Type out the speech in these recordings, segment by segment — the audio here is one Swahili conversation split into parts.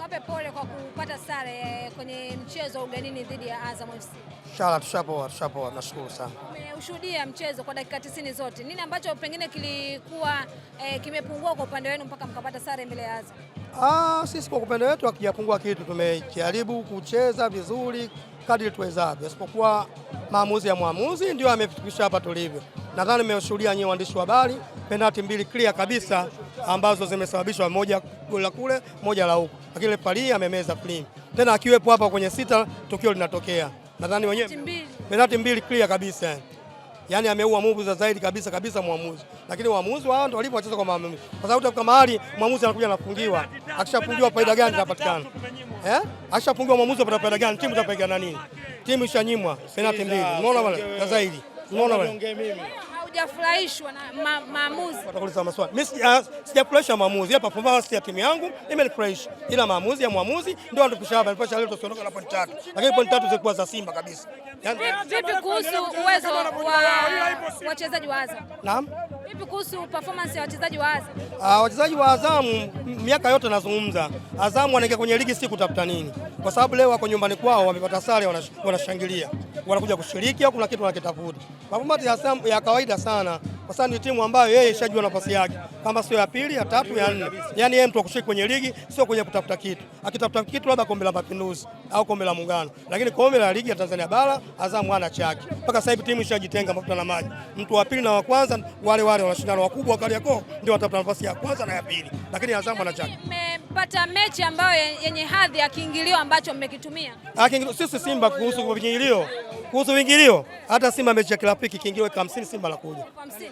Tuwape pole kwa kupata sare kwenye mchezo wa ugenini dhidi ya Azam FC. Inshallah tushapoa, nashukuru sana. Umeshuhudia mchezo kwa dakika 90 zote. Nini ambacho pengine kilikuwa kimepungua kwa upande wenu mpaka mkapata sare mbele ya Azam? Sisi kwa upande wetu hakijapungua kitu, tumejaribu kucheza vizuri kadri tuwezavyo, isipokuwa maamuzi ya mwamuzi ndio amefikisha hapa tulivyo. Nadhani nimeshuhudia nyinyi waandishi wa habari penalti mbili clear kabisa ambazo zimesababishwa, moja goli la kule, moja la huku. Lakini refa amemeza clean. Tena akiwepo hapa kwenye sita tukio linatokea. Nadhani wenyewe penalti mbili clear kabisa. Yaani ameua move za zaidi kabisa mwamuzi. Lakini waamuzi wao ndio walipo wacheza kwa maamuzi. Kwa sababu kama mahali mwamuzi anakuja anafungiwa. Akishafungiwa faida gani itapatikana? Akishafungiwa mwamuzi apata faida gani? Timu itapigana nini? Timu ishanyimwa penalti mbili. Umeona bwana? Za zaidi. Umeona bwana? Hujafurahishwa na maamuzi? Watakuuliza maswali. Mimi sijafurahisha maamuzi. Hapa performance ya timu yangu imenifurahisha. Ila maamuzi ya mwamuzi ndio anatupusha hapa. Alipasha leo tusiondoka na point 3. Lakini point 3 zilikuwa za Simba kabisa. Vipi kuhusu uwezo wa wachezaji wa Azam? Naam. Vipi kuhusu performance ya wachezaji wa Azam? Wachezaji wa Azam miaka yote nazungumza. Azam wanaingia kwenye ligi si kutafuta nini. Kwa sababu leo wako nyumbani kwao wamepata sare, wanashangilia. Wanakuja kushiriki au kuna kitu wanakitafuta. Performance ya Azam ya kawaida sana. Kwa sababu ni timu ambayo yeye ishajua nafasi yake. Kama sio ya pili, ya tatu, ya nne. Yaani yeye mtu akushiriki kwenye ligi sio kwenye kutafuta kitu. Akitafuta kitu labda kombe la Mapinduzi au kombe la Muungano. Lakini kombe la ligi ya Tanzania bara Azam hana chake. Mpaka sasa hivi timu ishajitenga mafuta na maji. Mtu wa pili na wa kwanza wale wanashindana, wakubwa wa Kariakoo ndio watapata nafasi ya kwanza na ya pili. Lakini Azam hana chake. Mmepata mechi ambayo yenye hadhi ya kiingilio ambacho mmekitumia. Sisi Simba kuhusu viingilio hata Simba mechi ya kirafiki kiingilio 50 Simba anakuja.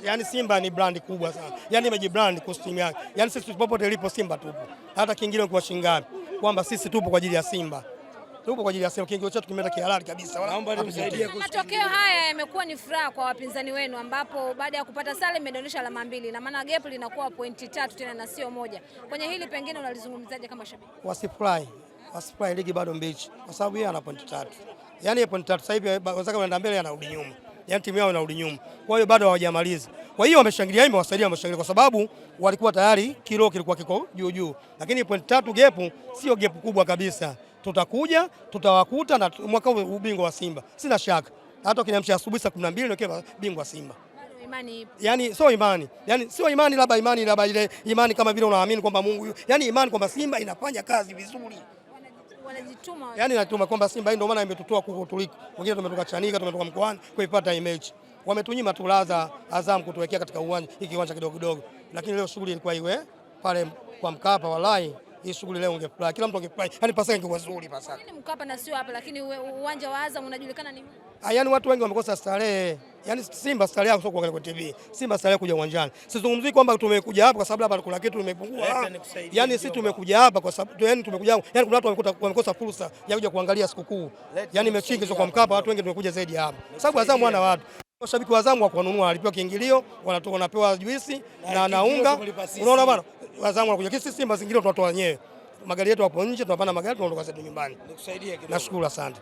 Yaani Simba ni brand kubwa sana. Yaani imejibrand costume yake. Yaani sisi popote ilipo Simba tupo. Hata kiingilio kwa shingapi kwamba sisi tupo kwa ajili ya Simba. Tupo kwa ajili ya Simba, kiingilio chetu kimeenda kihalali kabisa. Naomba nimsaidie. Matokeo haya yamekuwa ni furaha kwa wapinzani wenu, ambapo baada ya kupata sare mmedondosha alama 2 na maana gap linakuwa pointi 3 tena na sio moja. Kwenye hili pengine unalizungumzaje kama shabiki? Wasifurahi, ligi bado mbichi kwa sababu yeye ana pointi 3. Yaani pointi 3 sasa hivi wenzake wanaenda mbele, anarudi nyuma. Yaani timu yao inarudi nyuma. Kwa hiyo bado hawajamaliza. Kwa hiyo wameshangilia, wameshangilia kwa sababu walikuwa tayari kilo kilikuwa kiko juu. Lakini pointi 3 gap sio gap kubwa kabisa. Tutakuja, tutawakuta na mwaka huu ubingwa wa Simba. Sina shaka. Hata ukiniamsha asubuhi saa 12 ndio bingwa wa Simba. Imani. Yaani sio imani. Yaani sio imani labda ile imani kama vile unaamini kwamba Mungu yupo. Yaani imani kwamba Simba inafanya kazi vizuri. Wanajituma. Yaani natuma kwamba Simba hii ndio maana imetutoa huko tuliko. Wengine tumetoka Chanika, tumetoka mkoani kuipata image. Wametunyima tulaza Azam kutuwekea katika hiki kiwanja kidogo kidogo. Lakini leo shughuli ilikuwa iwe pale kwa Mkapa, wallahi. Hii shughuli leo ungefurahi. Kila mtu angefurahi. Yaani Pasaka ingekuwa nzuri Pasaka. Lakini Mkapa na sio hapa, lakini uwanja wa Azam unajulikana nini? Yaani watu wengi wamekosa starehe. Yaani Simba starehe yao sio kuangalia kwa TV. Simba starehe kuja uwanjani. Sizungumzii kwamba tumekuja hapa kwa sababu hapa kuna kitu tumepungua. Yaani sisi tumekuja hapa kwa sababu tumekuja. Yaani kuna watu wamekosa fursa ya kuja kuangalia sikukuu. Yaani mechi hizo kwa Mkapa watu wengi tumekuja zaidi hapa. Sababu Azam wana watu. Washabiki wa Azam wako wanunua, walipewa kiingilio, wanapewa juisi na unga. Unaona bwana? Azam wanakuja. Sisi Simba zingine tunatoa wenyewe. Magari yetu hapo nje, tunapanda magari tunaondoka zetu nyumbani. Nikusaidie kidogo. Nashukuru, asante.